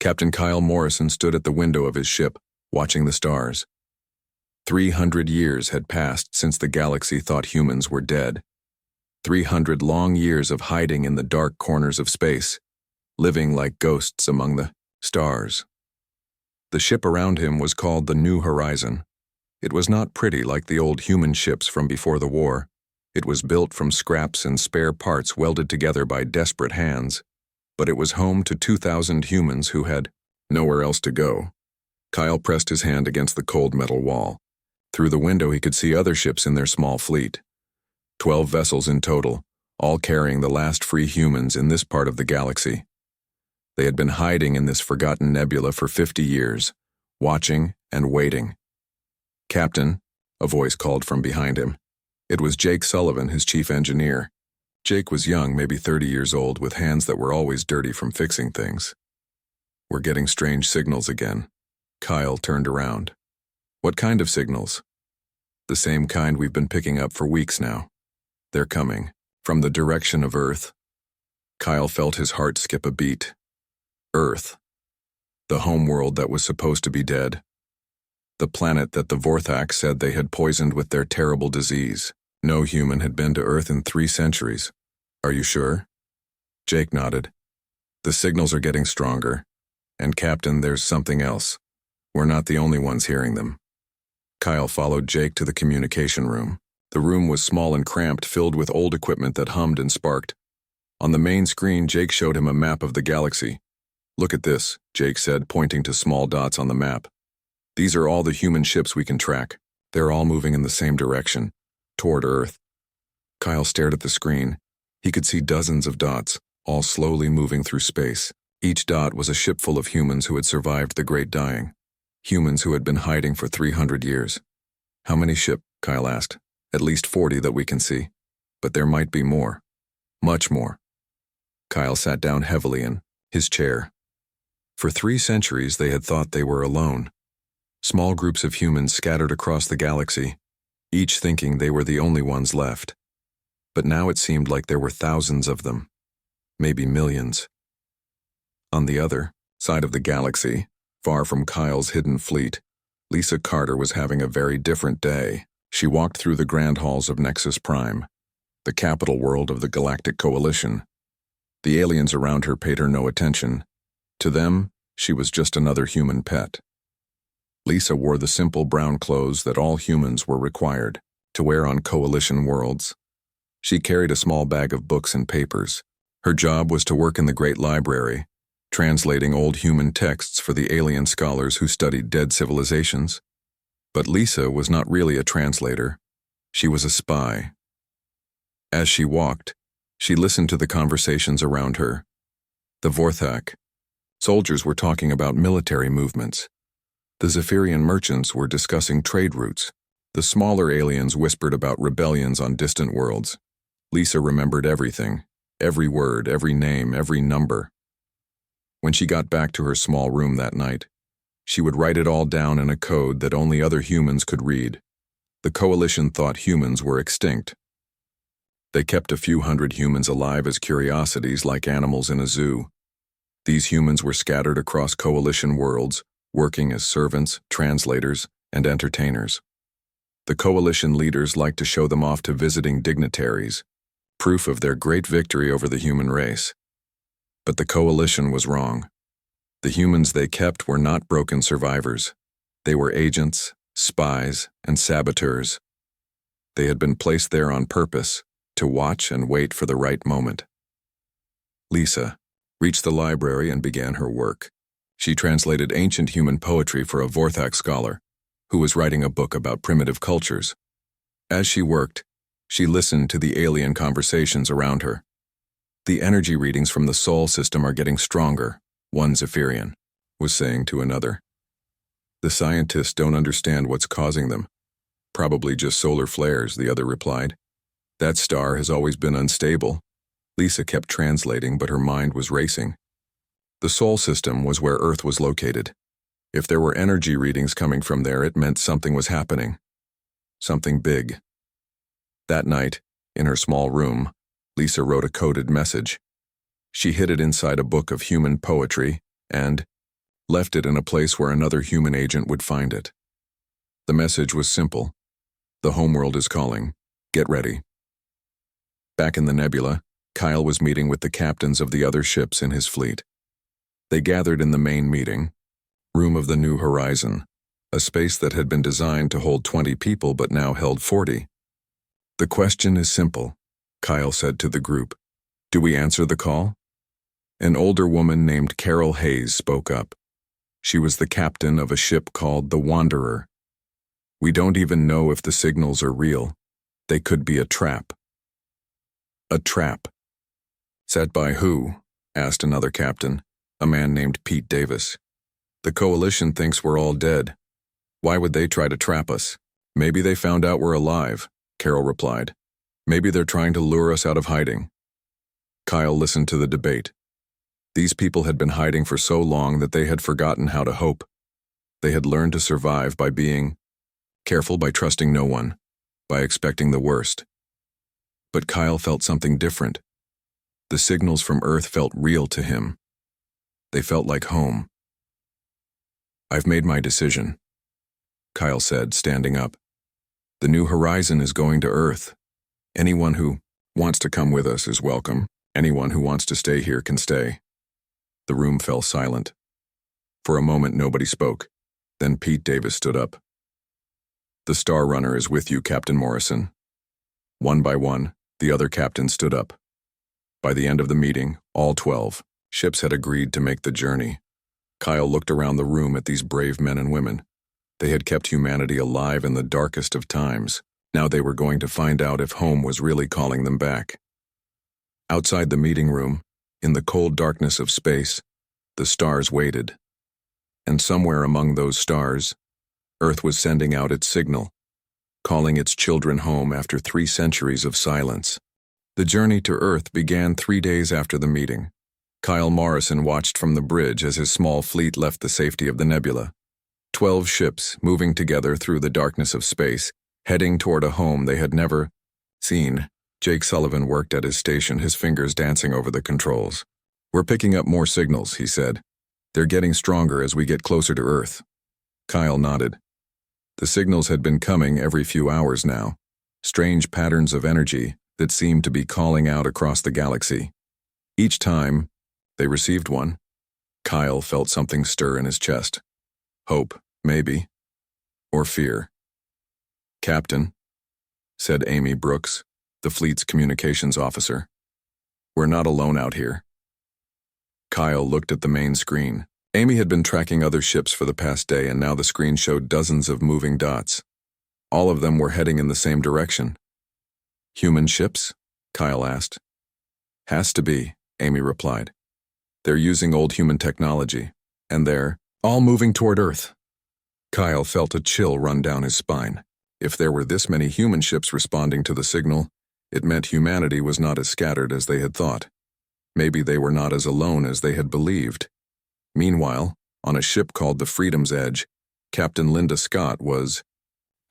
Captain Kyle Morrison stood at the window of his ship, watching the stars. 300 years had passed since the galaxy thought humans were dead. 300 long years of hiding in the dark corners of space, living like ghosts among the stars. The ship around him was called the New Horizon. It was not pretty like the old human ships from before the war. It was built from scraps and spare parts welded together by desperate hands. But it was home to 2,000 humans who had nowhere else to go. Kyle pressed his hand against the cold metal wall. Through the window he could see other ships in their small fleet. 12 vessels in total, all carrying the last free humans in this part of the galaxy. They had been hiding in this forgotten nebula for 50 years, watching and waiting. "Captain," a voice called from behind him. It was Jake Sullivan, his chief engineer. Jake was young, maybe 30 years old, with hands that were always dirty from fixing things. "We're getting strange signals again." Kyle turned around. "What kind of signals?" "The same kind we've been picking up for weeks now. They're coming from the direction of Earth." Kyle felt his heart skip a beat. Earth. The homeworld that was supposed to be dead. The planet that the Vorthak said they had poisoned with their terrible disease. No human had been to Earth in 3 centuries. "Are you sure?" Jake nodded. "The signals are getting stronger. And Captain, there's something else. We're not the only ones hearing them." Kyle followed Jake to the communication room. The room was small and cramped, filled with old equipment that hummed and sparked. On the main screen, Jake showed him a map of the galaxy. "Look at this," Jake said, pointing to small dots on the map. "These are all the human ships we can track. They're all moving in the same direction, toward Earth." Kyle stared at the screen. He could see dozens of dots, all slowly moving through space. Each dot was a ship full of humans who had survived the Great Dying. Humans who had been hiding for 300 years. "How many ships?" Kyle asked. "At least 40 that we can see. But there might be more. Much more." Kyle sat down heavily in his chair. For 3 centuries they had thought they were alone. Small groups of humans scattered across the galaxy, each thinking they were the only ones left. But now it seemed like there were thousands of them. Maybe millions. On the other side of the galaxy, far from Kyle's hidden fleet, Lisa Carter was having a very different day. She walked through the grand halls of Nexus Prime, the capital world of the Galactic Coalition. The aliens around her paid her no attention. To them, she was just another human pet. Lisa wore the simple brown clothes that all humans were required to wear on Coalition worlds. She carried a small bag of books and papers. Her job was to work in the Great Library, translating old human texts for the alien scholars who studied dead civilizations. But Lisa was not really a translator. She was a spy. As she walked, she listened to the conversations around her. The Vorthak. Soldiers were talking about military movements. The Zephyrian merchants were discussing trade routes. The smaller aliens whispered about rebellions on distant worlds. Lisa remembered everything, every word, every name, every number. When she got back to her small room that night, she would write it all down in a code that only other humans could read. The Coalition thought humans were extinct. They kept a few hundred humans alive as curiosities like animals in a zoo. These humans were scattered across Coalition worlds, working as servants, translators, and entertainers. The Coalition leaders liked to show them off to visiting dignitaries, proof of their great victory over the human race. But the Coalition was wrong. The humans they kept were not broken survivors. They were agents, spies, and saboteurs. They had been placed there on purpose, to watch and wait for the right moment. Lisa reached the library and began her work. She translated ancient human poetry for a Vorthak scholar, who was writing a book about primitive cultures. As she worked, she listened to the alien conversations around her. "The energy readings from the Sol system are getting stronger," one Zephyrian was saying to another. "The scientists don't understand what's causing them. Probably just solar flares," the other replied. "That star has always been unstable." Lisa kept translating, but her mind was racing. The Sol system was where Earth was located. If there were energy readings coming from there, it meant something was happening. Something big. That night, in her small room, Lisa wrote a coded message. She hid it inside a book of human poetry and, left it in a place where another human agent would find it. The message was simple. The homeworld is calling. Get ready. Back in the nebula, Kyle was meeting with the captains of the other ships in his fleet. They gathered in the main meeting room of the New Horizon, a space that had been designed to hold 20 people but now held 40. The question is simple, Kyle said to the group. Do we answer the call? An older woman named Carol Hayes spoke up. She was the captain of a ship called the Wanderer. We don't even know if the signals are real. They could be a trap. A trap. Set by who? Asked another captain, a man named Pete Davis. The coalition thinks we're all dead. Why would they try to trap us? Maybe they found out we're alive, Carol replied. Maybe they're trying to lure us out of hiding. Kyle listened to the debate. These people had been hiding for so long that they had forgotten how to hope. They had learned to survive by being careful, by trusting no one, by expecting the worst. But Kyle felt something different. The signals from Earth felt real to him. They felt like home. I've made my decision, Kyle said, standing up. The New Horizon is going to Earth. Anyone who wants to come with us is welcome. Anyone who wants to stay here can stay. The room fell silent. For a moment, nobody spoke. Then Pete Davis stood up. The Star Runner is with you, Captain Morrison. One by one, the other captains stood up. By the end of the meeting, all 12 ships had agreed to make the journey. Kyle looked around the room at these brave men and women. They had kept humanity alive in the darkest of times. Now they were going to find out if home was really calling them back. Outside the meeting room, in the cold darkness of space, the stars waited. And somewhere among those stars, Earth was sending out its signal, calling its children home after 3 centuries of silence. The journey to Earth began 3 days after the meeting. Kyle Morrison watched from the bridge as his small fleet left the safety of the nebula. 12 ships moving together through the darkness of space, heading toward a home they had never seen. Jake Sullivan worked at his station, his fingers dancing over the controls. We're picking up more signals, he said. They're getting stronger as we get closer to Earth. Kyle nodded. The signals had been coming every few hours now, strange patterns of energy that seemed to be calling out across the galaxy. Each time they received one, Kyle felt something stir in his chest. Hope, maybe, or fear. Captain, said Amy Brooks, the fleet's communications officer. We're not alone out here. Kyle looked at the main screen. Amy had been tracking other ships for the past day, and now the screen showed dozens of moving dots. All of them were heading in the same direction. Human ships? Kyle asked. Has to be, Amy replied. They're using old human technology, and they're all moving toward Earth. Kyle felt a chill run down his spine. If there were this many human ships responding to the signal, it meant humanity was not as scattered as they had thought. Maybe they were not as alone as they had believed. Meanwhile, on a ship called the Freedom's Edge, Captain Linda Scott was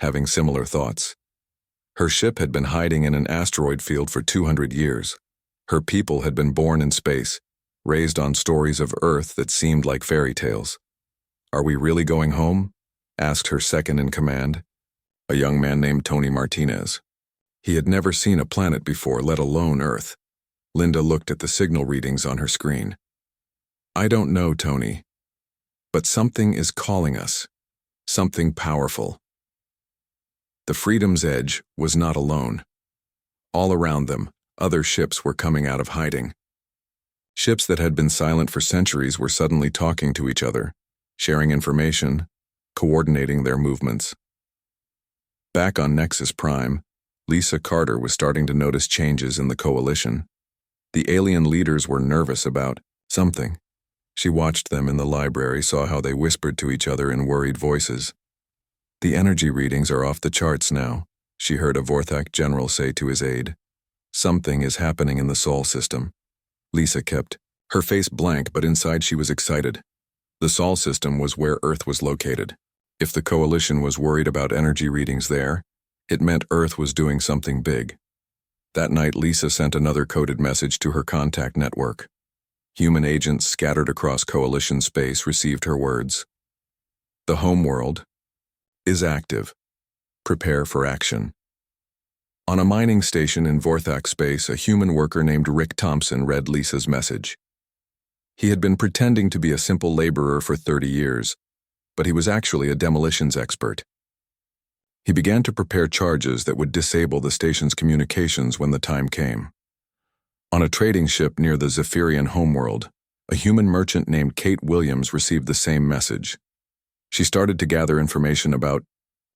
having similar thoughts. Her ship had been hiding in an asteroid field for 200 years. Her people had been born in space, raised on stories of Earth that seemed like fairy tales. Are we really going home? Asked her second-in-command, a young man named Tony Martinez. He had never seen a planet before, let alone Earth. Linda looked at the signal readings on her screen. I don't know, Tony, but something is calling us. Something powerful. The Freedom's Edge was not alone. All around them, other ships were coming out of hiding. Ships that had been silent for centuries were suddenly talking to each other, sharing information, coordinating their movements. Back on Nexus Prime, Lisa Carter was starting to notice changes in the coalition. The alien leaders were nervous about something. She watched them in the library, saw how they whispered to each other in worried voices. The energy readings are off the charts now, she heard a Vorthak general say to his aide. Something is happening in the Sol system. Lisa kept her face blank, but inside she was excited. The Sol system was where Earth was located. If the coalition was worried about energy readings there, it meant Earth was doing something big. That night, Lisa sent another coded message to her contact network. Human agents scattered across coalition space received her words. The homeworld is active. Prepare for action. On a mining station in Vorthak space, a human worker named Rick Thompson read Lisa's message. He had been pretending to be a simple laborer for 30 years, but he was actually a demolitions expert. He began to prepare charges that would disable the station's communications when the time came. On a trading ship near the Zephyrian homeworld, a human merchant named Kate Williams received the same message. She started to gather information about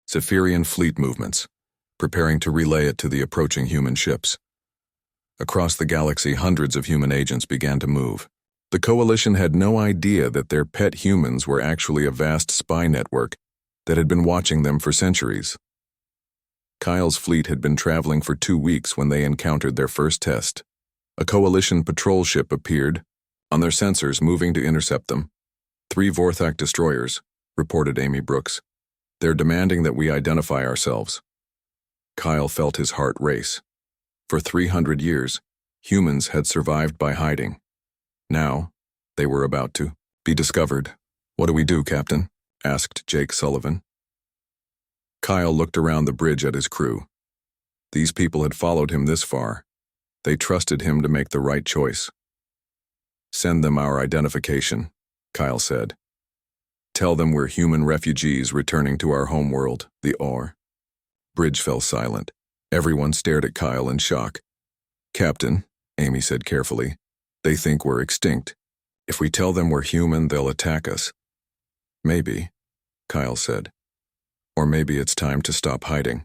Zephyrian fleet movements, preparing to relay it to the approaching human ships. Across the galaxy, hundreds of human agents began to move. The coalition had no idea that their pet humans were actually a vast spy network that had been watching them for centuries. Kyle's fleet had been traveling for 2 weeks when they encountered their first test. A coalition patrol ship appeared, on their sensors moving to intercept them. 3 Vorthak destroyers, reported Amy Brooks. They're demanding that we identify ourselves. Kyle felt his heart race. For 300 years, humans had survived by hiding. Now, they were about to be discovered. What do we do, Captain? Asked Jake Sullivan. Kyle looked around the bridge at his crew. These people had followed him this far. They trusted him to make the right choice. Send them our identification, Kyle said. Tell them we're human refugees returning to our homeworld, the OR. Bridge fell silent. Everyone stared at Kyle in shock. Captain, Amy said carefully, they think we're extinct. If we tell them we're human, they'll attack us. Maybe, Kyle said. Or maybe it's time to stop hiding.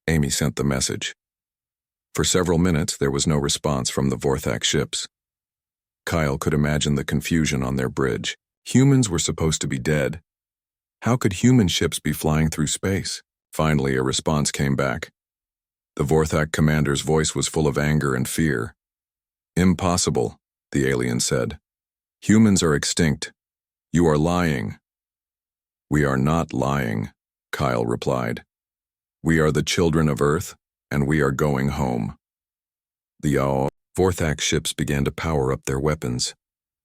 Amy sent the message. For several minutes, there was no response from the Vorthak ships. Kyle could imagine the confusion on their bridge. Humans were supposed to be dead. How could human ships be flying through space? Finally, a response came back. The Vorthak commander's voice was full of anger and fear. Impossible, the alien said. Humans are extinct. You are lying. We are not lying, Kyle replied. We are the children of Earth, and we are going home. The Vorthak ships began to power up their weapons.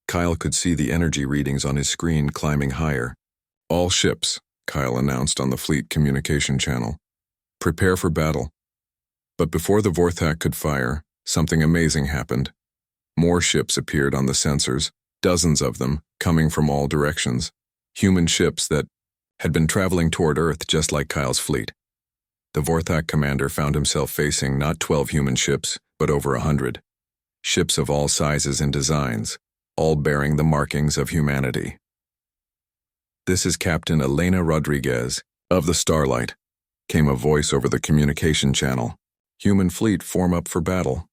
Kyle could see the energy readings on his screen climbing higher. All ships, Kyle announced on the fleet communication channel. Prepare for battle. But before the Vorthak could fire, something amazing happened. More ships appeared on the sensors, dozens of them, coming from all directions. Human ships that had been traveling toward Earth just like Kyle's fleet. The Vorthak commander found himself facing not 12 human ships, but over 100. Ships of all sizes and designs, all bearing the markings of humanity. This is Captain Elena Rodriguez, of the Starlight, came a voice over the communication channel. Human fleet form up for battle.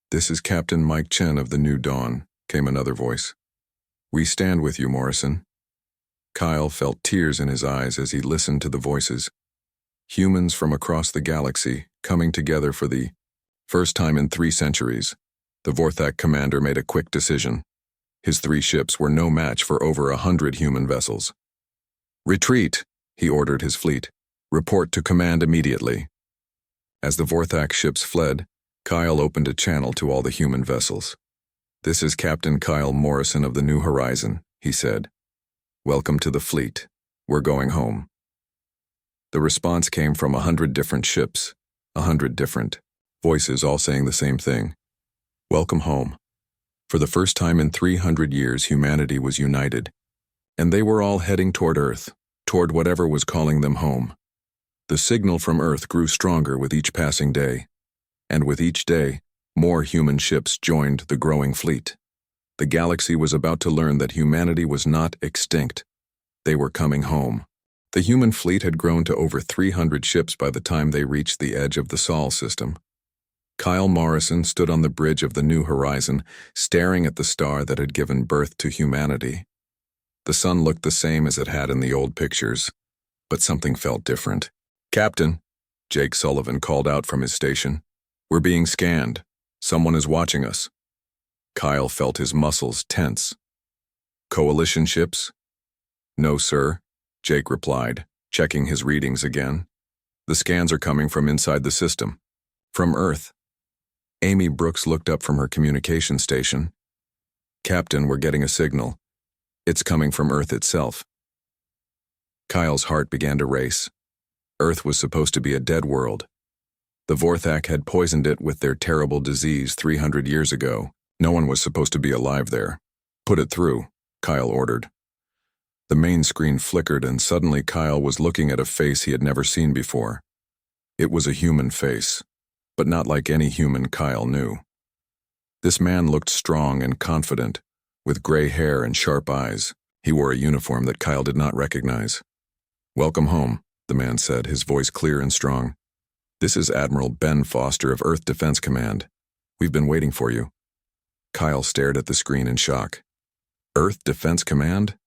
This is Captain Mike Chen of the New Dawn, came another voice. We stand with you, Morrison. Kyle felt tears in his eyes as he listened to the voices. Humans from across the galaxy, coming together for the first time in 3 centuries. The Vorthak commander made a quick decision. His 3 ships were no match for over 100 human vessels. Retreat, he ordered his fleet. Report to command immediately. As the Vorthak ships fled, Kyle opened a channel to all the human vessels. This is Captain Kyle Morrison of the New Horizon, he said. Welcome to the fleet. We're going home. The response came from 100 different ships, 100 different voices all saying the same thing. Welcome home. For the first time in 300 years, humanity was united, and they were all heading toward Earth, toward whatever was calling them home. The signal from Earth grew stronger with each passing day, and with each day, more human ships joined the growing fleet. The galaxy was about to learn that humanity was not extinct. They were coming home. The human fleet had grown to over 300 ships by the time they reached the edge of the Sol system. Kyle Morrison stood on the bridge of the New Horizon, staring at the star that had given birth to humanity. The sun looked the same as it had in the old pictures, but something felt different. Captain, Jake Sullivan called out from his station. We're being scanned. Someone is watching us. Kyle felt his muscles tense. Coalition ships? No, sir, Jake replied, checking his readings again. The scans are coming from inside the system. From Earth. Amy Brooks looked up from her communication station. "Captain, we're getting a signal. It's coming from Earth itself." Kyle's heart began to race. Earth was supposed to be a dead world. The Vorthak had poisoned it with their terrible disease 300 years ago. No one was supposed to be alive there. "Put it through," Kyle ordered. The main screen flickered, and suddenly Kyle was looking at a face he had never seen before. It was a human face, but not like any human Kyle knew. This man looked strong and confident, with gray hair and sharp eyes. He wore a uniform that Kyle did not recognize. "Welcome home," the man said, his voice clear and strong. "This is Admiral Ben Foster of Earth Defense Command. We've been waiting for you." Kyle stared at the screen in shock. Earth Defense Command?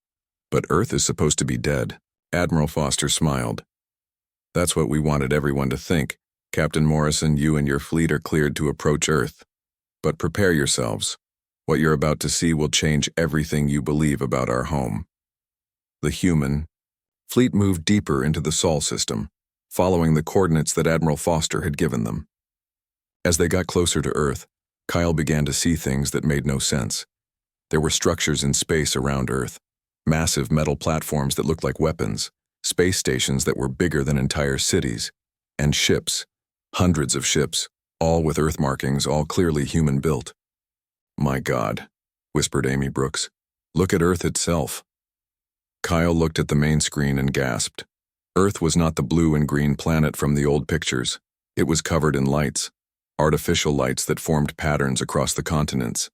But Earth is supposed to be dead. Admiral Foster smiled. "That's what we wanted everyone to think. Captain Morrison, you and your fleet are cleared to approach Earth. But prepare yourselves. What you're about to see will change everything you believe about our home." The human fleet moved deeper into the Sol system, following the coordinates that Admiral Foster had given them. As they got closer to Earth, Kyle began to see things that made no sense. There were structures in space around Earth, massive metal platforms that looked like weapons, space stations that were bigger than entire cities, and ships, hundreds of ships, all with Earth markings, all clearly human-built. "My God," whispered Amy Brooks. "Look at Earth itself." Kyle looked at the main screen and gasped. Earth was not the blue and green planet from the old pictures. It was covered in lights, artificial lights that formed patterns across the continents.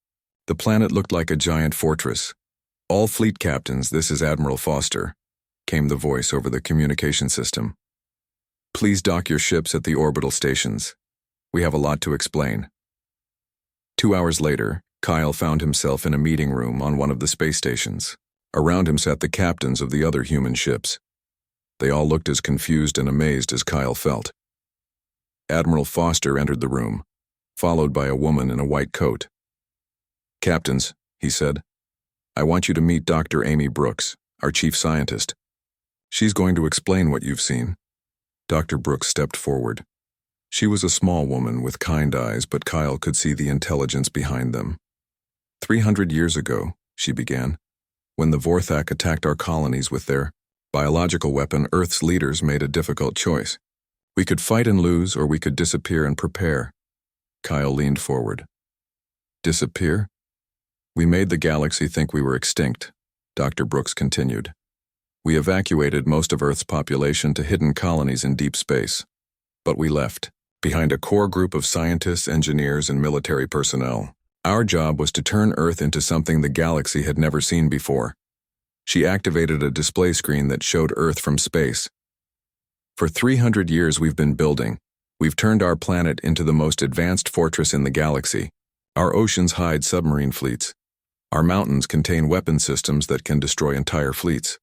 The planet looked like a giant fortress. "All fleet captains, this is Admiral Foster," came the voice over the communication system. "Please dock your ships at the orbital stations. We have a lot to explain." 2 hours later, Kyle found himself in a meeting room on one of the space stations. Around him sat the captains of the other human ships. They all looked as confused and amazed as Kyle felt. Admiral Foster entered the room, followed by a woman in a white coat. "Captains," he said, "I want you to meet Dr. Amy Brooks, our chief scientist. She's going to explain what you've seen." Dr. Brooks stepped forward. She was a small woman with kind eyes, but Kyle could see the intelligence behind them. 300 years ago," she began, "when the Vorthak attacked our colonies with their biological weapon, Earth's leaders made a difficult choice. We could fight and lose, or we could disappear and prepare." Kyle leaned forward. "Disappear? We made the galaxy think we were extinct," Dr. Brooks continued. "We evacuated most of Earth's population to hidden colonies in deep space. But we left behind a core group of scientists, engineers, and military personnel. Our job was to turn Earth into something the galaxy had never seen before." She activated a display screen that showed Earth from space. "For 300 years we've been building. We've turned our planet into the most advanced fortress in the galaxy. Our oceans hide submarine fleets. Our mountains contain weapon systems that can destroy entire fleets.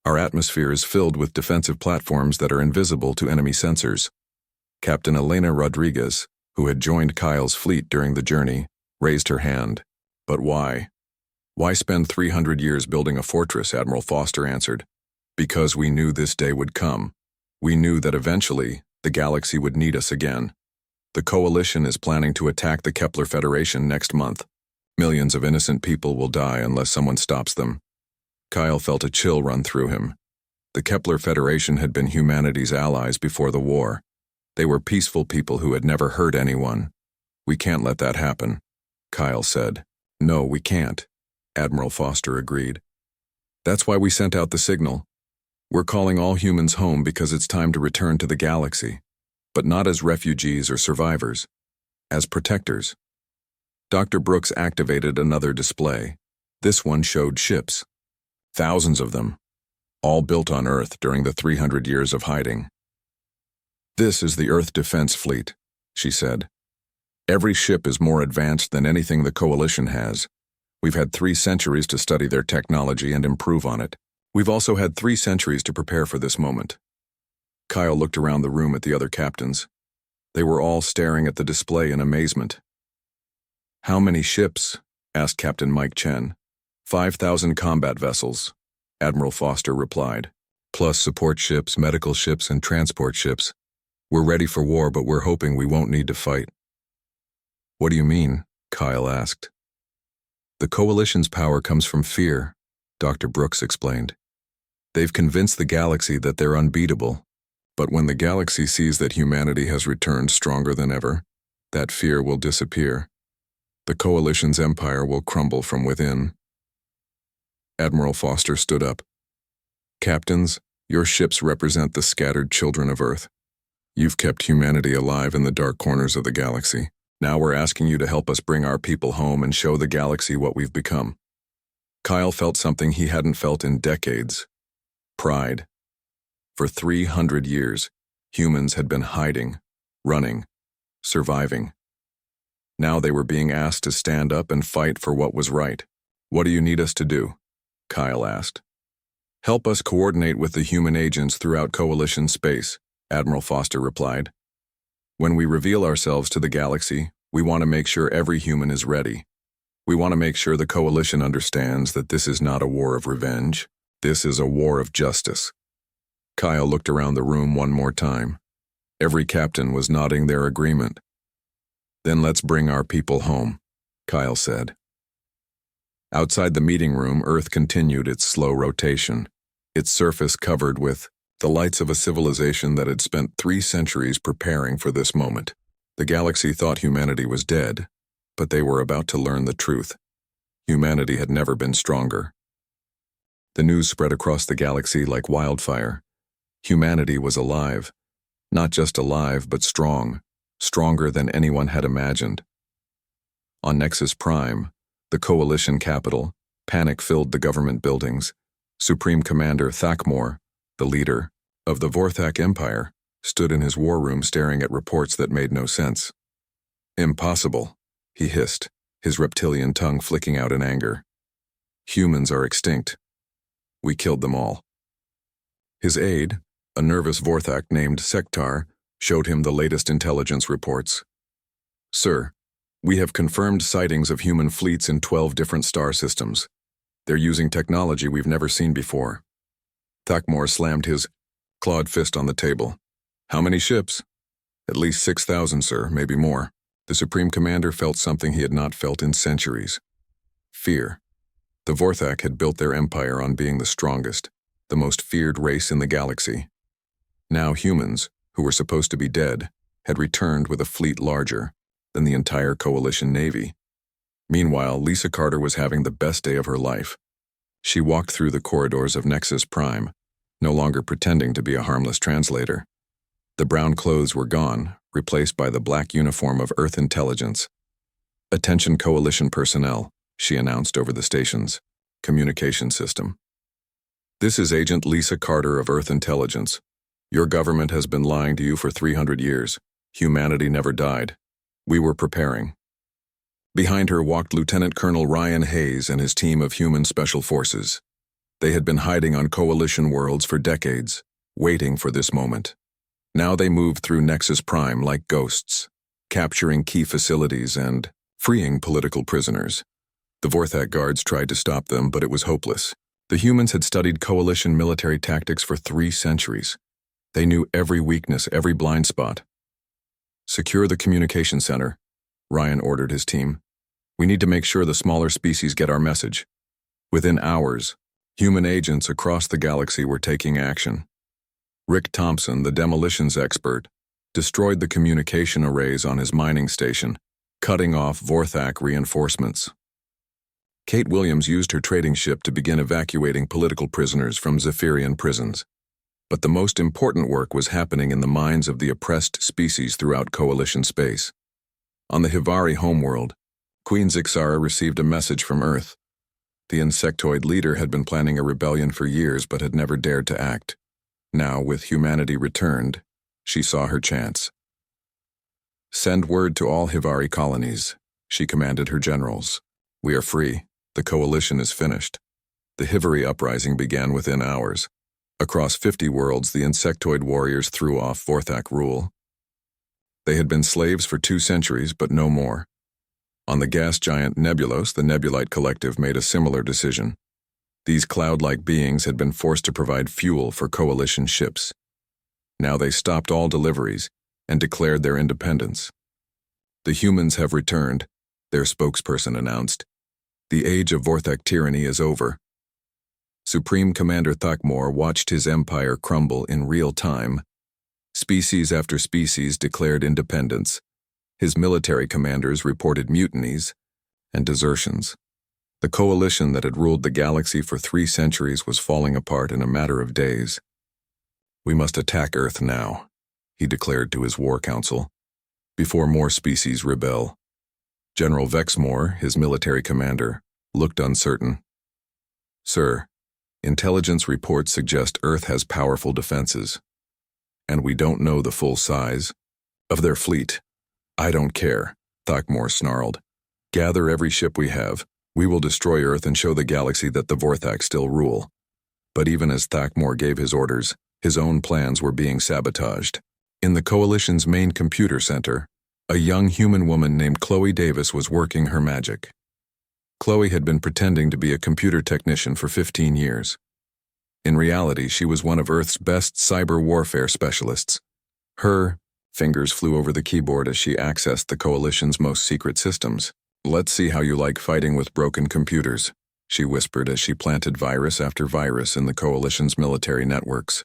Our atmosphere is filled with defensive platforms that are invisible to enemy sensors." Captain Elena Rodriguez, who had joined Kyle's fleet during the journey, raised her hand. "But why? Why spend 300 years building a fortress?" Admiral Foster answered. "Because we knew this day would come. We knew that eventually the galaxy would need us again. The Coalition is planning to attack the Kepler Federation next month. Millions of innocent people will die unless someone stops them." Kyle felt a chill run through him. The Kepler Federation had been humanity's allies before the war. They were peaceful people who had never hurt anyone. "We can't let that happen," Kyle said. "No, we can't," Admiral Foster agreed. "That's why we sent out the signal. We're calling all humans home because it's time to return to the galaxy, but not as refugees or survivors, as protectors." Dr. Brooks activated another display. This one showed ships. Thousands of them, all built on Earth during the 300 years of hiding. "This is the Earth Defense Fleet," she said. "Every ship is more advanced than anything the Coalition has. We've had 3 centuries to study their technology and improve on it. We've also had 3 centuries to prepare for this moment." Kyle looked around the room at the other captains. They were all staring at the display in amazement. "How many ships?" asked Captain Mike Chen. 5,000 combat vessels," Admiral Foster replied. "Plus support ships, medical ships, and transport ships. We're ready for war, but we're hoping we won't need to fight." "What do you mean?" Kyle asked. The Coalition's power comes from fear, Dr. Brooks explained. They've convinced the galaxy that they're unbeatable, but when the galaxy sees that humanity has returned stronger than ever, that fear will disappear. The Coalition's empire will crumble from within. Admiral Foster stood up. Captains, your ships represent the scattered children of Earth. You've kept humanity alive in the dark corners of the galaxy. Now we're asking you to help us bring our people home and show the galaxy what we've become. Kyle felt something he hadn't felt in decades. Pride. For 300 years, humans had been hiding, running, surviving. Now they were being asked to stand up and fight for what was right. What do you need us to do? Kyle asked. Help us coordinate with the human agents throughout Coalition space, Admiral Foster replied. When we reveal ourselves to the galaxy, we want to make sure every human is ready. We want to make sure the Coalition understands that this is not a war of revenge. This is a war of justice. Kyle looked around the room one more time. Every captain was nodding their agreement. Then let's bring our people home, Kyle said. Outside the meeting room, Earth continued its slow rotation, its surface covered with the lights of a civilization that had spent 3 centuries preparing for this moment. The galaxy thought humanity was dead, but they were about to learn the truth. Humanity had never been stronger. The news spread across the galaxy like wildfire. Humanity was alive. Not just alive, but strong. Stronger than anyone had imagined. On Nexus Prime, the Coalition capital, panic filled the government buildings. Supreme Commander Thakmor, the leader of the Vorthak Empire, stood in his war room staring at reports that made no sense. Impossible, he hissed, his reptilian tongue flicking out in anger. Humans are extinct. We killed them all. His aide, a nervous Vorthak named Sektar, showed him the latest intelligence reports. Sir, we have confirmed sightings of human fleets in 12 different star systems. They're using technology we've never seen before. Thakmor slammed his clawed fist on the table. How many ships? At least 6,000, sir, maybe more. The Supreme Commander felt something he had not felt in centuries. Fear. The Vorthak had built their empire on being the strongest, the most feared race in the galaxy. Now humans, who were supposed to be dead, had returned with a fleet larger than the entire Coalition Navy. Meanwhile, Lisa Carter was having the best day of her life. She walked through the corridors of Nexus Prime, no longer pretending to be a harmless translator. The brown clothes were gone, replaced by the black uniform of Earth Intelligence. Attention Coalition personnel, she announced over the station's communication system. This is Agent Lisa Carter of Earth Intelligence. Your government has been lying to you for 300 years. Humanity never died. We were preparing. Behind her walked Lieutenant Colonel Ryan Hayes and his team of human special forces. They had been hiding on Coalition worlds for decades, waiting for this moment. Now they moved through Nexus Prime like ghosts, capturing key facilities and freeing political prisoners. The Vorthak guards tried to stop them, but it was hopeless. The humans had studied Coalition military tactics for 3 centuries. They knew every weakness, every blind spot. Secure the communication center, Ryan ordered his team. We need to make sure the smaller species get our message. Within hours, human agents across the galaxy were taking action. Rick Thompson, the demolitions expert, destroyed the communication arrays on his mining station, cutting off Vorthak reinforcements. Kate Williams used her trading ship to begin evacuating political prisoners from Zephyrian prisons. But the most important work was happening in the minds of the oppressed species throughout Coalition space. On the Hivari homeworld, Queen Zixara received a message from Earth. The insectoid leader had been planning a rebellion for years but had never dared to act. Now, with humanity returned, she saw her chance. Send word to all Hivari colonies, she commanded her generals. We are free. The Coalition is finished. The Hivari uprising began within hours. Across 50 worlds, the insectoid warriors threw off Vorthak rule. They had been slaves for 2 centuries, but no more. On the gas giant Nebulos, the Nebulite Collective made a similar decision. These cloud-like beings had been forced to provide fuel for Coalition ships. Now they stopped all deliveries and declared their independence. The humans have returned, their spokesperson announced. The age of Vorthak tyranny is over. Supreme Commander Thakmor watched his empire crumble in real time. Species after species declared independence. His military commanders reported mutinies and desertions. The coalition that had ruled the galaxy for 3 centuries was falling apart in a matter of days. "We must attack Earth now," he declared to his war council, "before more species rebel." General Vexmore, his military commander, looked uncertain. "Sir, intelligence reports suggest Earth has powerful defenses, and we don't know the full size of their fleet." "I don't care," Thakmor snarled. "Gather every ship we have. We will destroy Earth and show the galaxy that the Vorthak still rule." But even as Thakmor gave his orders, his own plans were being sabotaged. In the Coalition's main computer center, a young human woman named Chloe Davis was working her magic. Chloe had been pretending to be a computer technician for 15 years. In reality, she was one of Earth's best cyber warfare specialists. Her fingers flew over the keyboard as she accessed the Coalition's most secret systems. "Let's see how you like fighting with broken computers," she whispered as she planted virus after virus in the Coalition's military networks.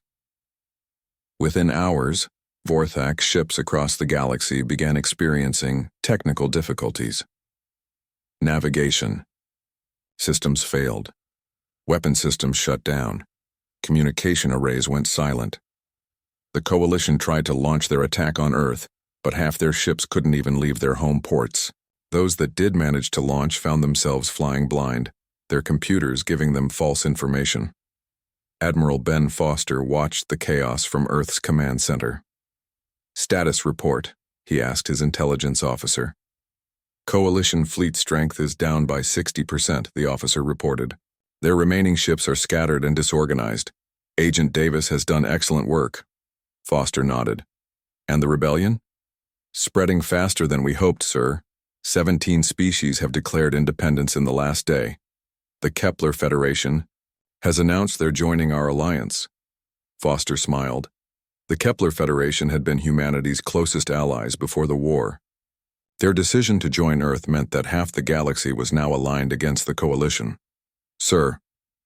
Within hours, Vorthak ships across the galaxy began experiencing technical difficulties. Navigation. Systems failed. Weapon systems shut down. Communication arrays went silent. The Coalition tried to launch their attack on Earth, but half their ships couldn't even leave their home ports. Those that did manage to launch found themselves flying blind, their computers giving them false information. Admiral Ben Foster watched the chaos from Earth's command center. "Status report," he asked his intelligence officer. "Coalition fleet strength is down by 60%, the officer reported. Their remaining ships are scattered and disorganized. Agent Davis has done excellent work." Foster nodded. "And the rebellion?" "Spreading faster than we hoped, sir. 17 species have declared independence in the last day. The Kepler Federation has announced they're joining our alliance." Foster smiled. The Kepler Federation had been humanity's closest allies before the war. Their decision to join Earth meant that half the galaxy was now aligned against the Coalition. "Sir,"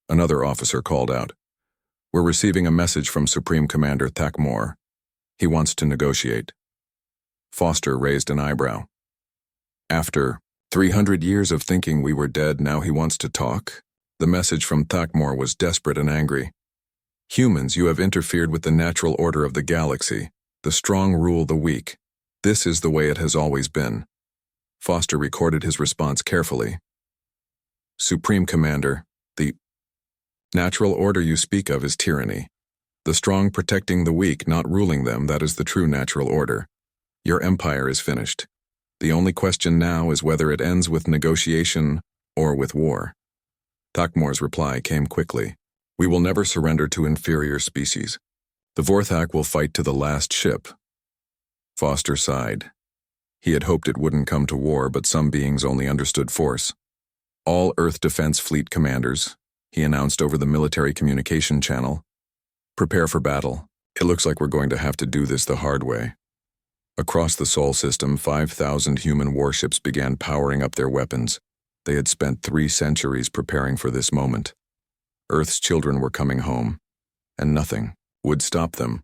another officer called out, "we're receiving a message from Supreme Commander Thakmor. He wants to negotiate." Foster raised an eyebrow. "After 300 years of thinking we were dead, now he wants to talk?" The message from Thakmor was desperate and angry. "Humans, you have interfered with the natural order of the galaxy. The strong rule the weak. This is the way it has always been." Foster recorded his response carefully. "Supreme Commander, the natural order you speak of is tyranny. The strong protecting the weak, not ruling them, that is the true natural order. Your empire is finished. The only question now is whether it ends with negotiation or with war." Thakmor's reply came quickly. "We will never surrender to inferior species. The Vorthak will fight to the last ship." Foster sighed. He had hoped it wouldn't come to war, but some beings only understood force. "All Earth Defense Fleet commanders," he announced over the military communication channel, "prepare for battle. It looks like we're going to have to do this the hard way." Across the Sol system, 5,000 human warships began powering up their weapons. They had spent 3 centuries preparing for this moment. Earth's children were coming home, and nothing would stop them.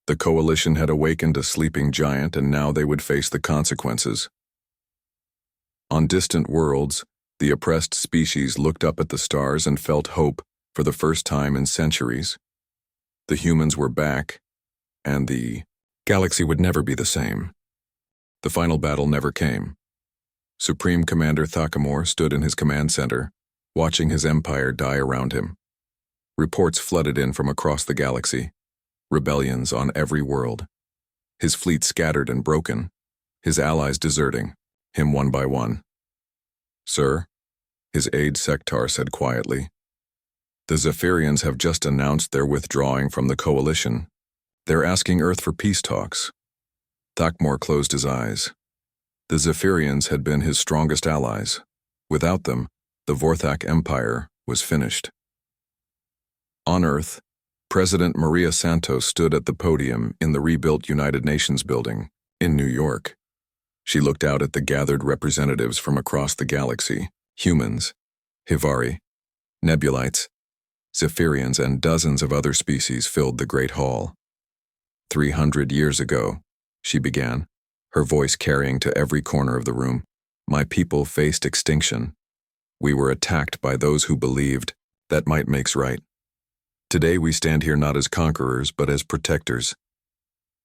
The Coalition had awakened a sleeping giant, and now they would face the consequences. On distant worlds, the oppressed species looked up at the stars and felt hope for the first time in centuries. The humans were back, and the galaxy would never be the same. The final battle never came. Supreme Commander Thakmor stood in his command center, watching his empire die around him. Reports flooded in from across the galaxy. Rebellions on every world. His fleet scattered and broken. His allies deserting, him one by one. "Sir," his aide Sektar said quietly, "the Zephyrians have just announced they're withdrawing from the Coalition. They're asking Earth for peace talks." Thakmor closed his eyes. The Zephyrians had been his strongest allies. Without them, the Vorthak Empire was finished. On Earth, President Maria Santos stood at the podium in the rebuilt United Nations building in New York. She looked out at the gathered representatives from across the galaxy. Humans, Hivari, Nebulites, Zephyrians, and dozens of other species filled the Great Hall. 300 years ago, she began, her voice carrying to every corner of the room, my people faced extinction. We were attacked by those who believed that might makes right. Today we stand here not as conquerors, but as protectors.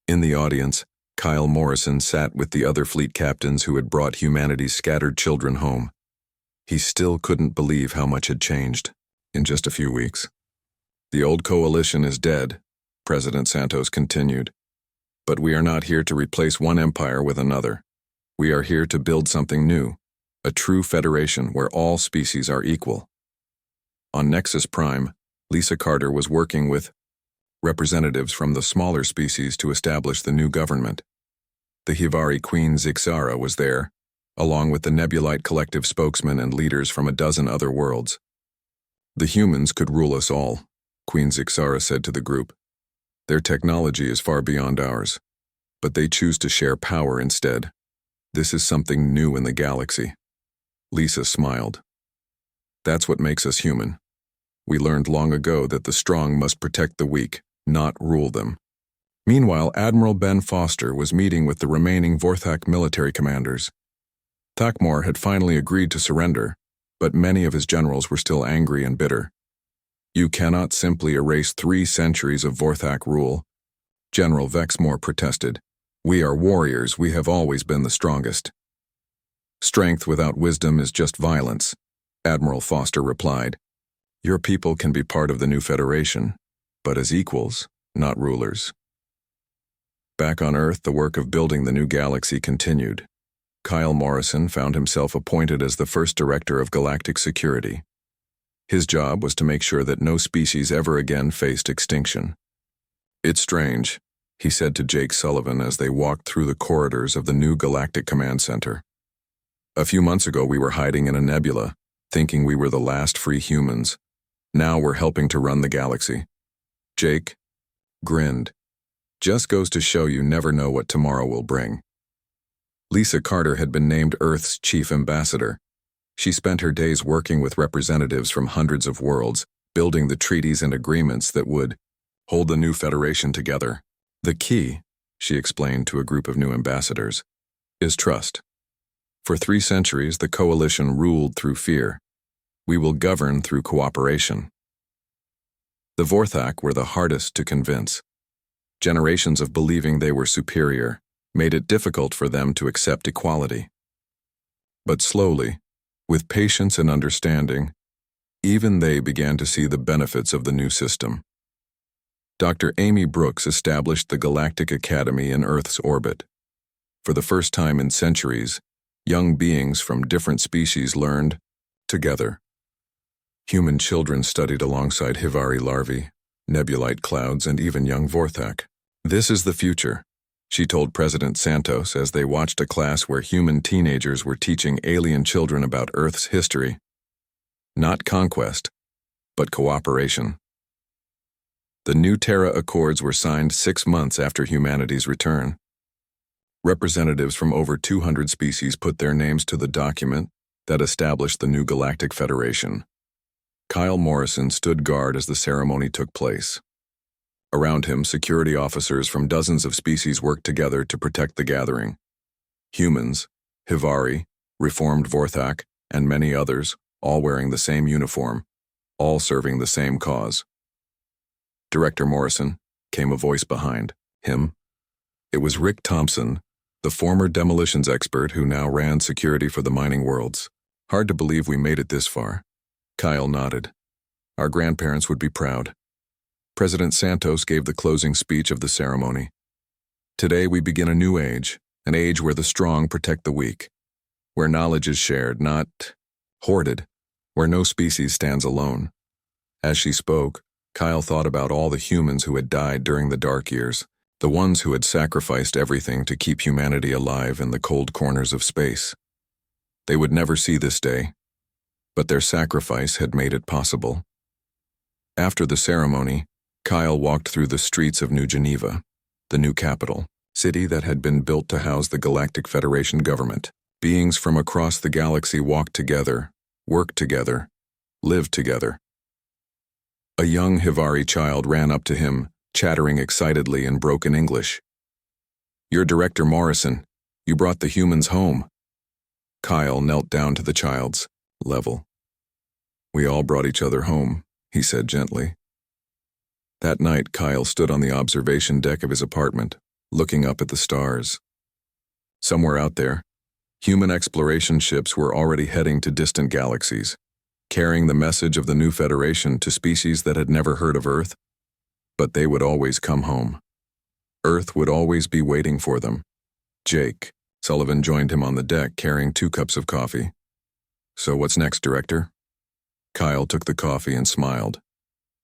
In the audience, Kyle Morrison sat with the other fleet captains who had brought humanity's scattered children home. He still couldn't believe how much had changed in just a few weeks. The old coalition is dead, President Santos continued. But we are not here to replace one empire with another. We are here to build something new, a true federation where all species are equal. On Nexus Prime, Lisa Carter was working with representatives from the smaller species to establish the new government. The Hivari Queen Zixara was there, along with the Nebulite collective spokesmen and leaders from a dozen other worlds. The humans could rule us all, Queen Zixara said to the group. Their technology is far beyond ours, but they choose to share power instead. This is something new in the galaxy. Lisa smiled. That's what makes us human. We learned long ago that the strong must protect the weak, not rule them. Meanwhile, Admiral Ben Foster was meeting with the remaining Vorthak military commanders. Thakmor had finally agreed to surrender, but many of his generals were still angry and bitter. You cannot simply erase 3 centuries of Vorthak rule, General Vexmore protested. We are warriors, we have always been the strongest. Strength without wisdom is just violence, Admiral Foster replied. Your people can be part of the new federation, but as equals, not rulers. Back on Earth, the work of building the new galaxy continued. Kyle Morrison found himself appointed as the first director of galactic security. His job was to make sure that no species ever again faced extinction. It's strange, he said to Jake Sullivan as they walked through the corridors of the new Galactic Command Center. A few months ago we were hiding in a nebula, thinking we were the last free humans. Now we're helping to run the galaxy. Jake grinned. Just goes to show you never know what tomorrow will bring. Lisa Carter had been named Earth's chief ambassador. She spent her days working with representatives from hundreds of worlds, building the treaties and agreements that would hold the new federation together. The key, she explained to a group of new ambassadors, is trust. For 3 centuries, the coalition ruled through fear. We will govern through cooperation. The Vorthak were the hardest to convince. Generations of believing they were superior made it difficult for them to accept equality. But slowly, with patience and understanding, even they began to see the benefits of the new system. Dr. Amy Brooks established the Galactic Academy in Earth's orbit. For the first time in centuries, young beings from different species learned together. Human children studied alongside Hivari larvae, nebulite clouds, and even young Vorthak. This is the future, she told President Santos as they watched a class where human teenagers were teaching alien children about Earth's history. Not conquest, but cooperation. The new Terra Accords were signed 6 months after humanity's return. Representatives from over 200 species put their names to the document that established the new Galactic Federation. Kyle Morrison stood guard as the ceremony took place. Around him, security officers from dozens of species worked together to protect the gathering. Humans, Hivari, reformed Vorthak, and many others, all wearing the same uniform, all serving the same cause. Director Morrison, came a voice behind him. It was Rick Thompson, the former demolitions expert who now ran security for the mining worlds. Hard to believe we made it this far. Kyle nodded. Our grandparents would be proud. President Santos gave the closing speech of the ceremony. Today we begin a new age, an age where the strong protect the weak, where knowledge is shared, not hoarded, where no species stands alone. As she spoke, Kyle thought about all the humans who had died during the dark years, the ones who had sacrificed everything to keep humanity alive in the cold corners of space. They would never see this day, but their sacrifice had made it possible. After the ceremony, Kyle walked through the streets of New Geneva, the new capital, city that had been built to house the Galactic Federation government. Beings from across the galaxy walked together, work together, live together. A young Hivari child ran up to him, chattering excitedly in broken English. "You're Director Morrison. You brought the humans home." Kyle knelt down to the child's level. "We all brought each other home," he said gently. That night, Kyle stood on the observation deck of his apartment, looking up at the stars. Somewhere out there, human exploration ships were already heading to distant galaxies, carrying the message of the new Federation to species that had never heard of Earth. But they would always come home. Earth would always be waiting for them. Jake Sullivan joined him on the deck, carrying 2 cups of coffee. "So what's next, Director?" Kyle took the coffee and smiled.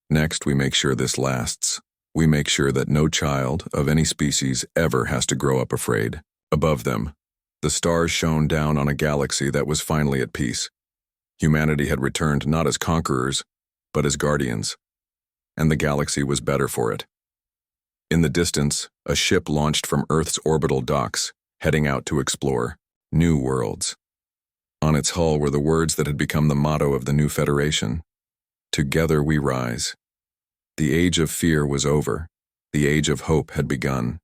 "Next, we make sure this lasts. We make sure that no child of any species ever has to grow up afraid." Above them, the stars shone down on a galaxy that was finally at peace. Humanity had returned not as conquerors, but as guardians. And the galaxy was better for it. In the distance, a ship launched from Earth's orbital docks, heading out to explore new worlds. On its hull were the words that had become the motto of the new Federation: "Together we rise." The age of fear was over. The age of hope had begun.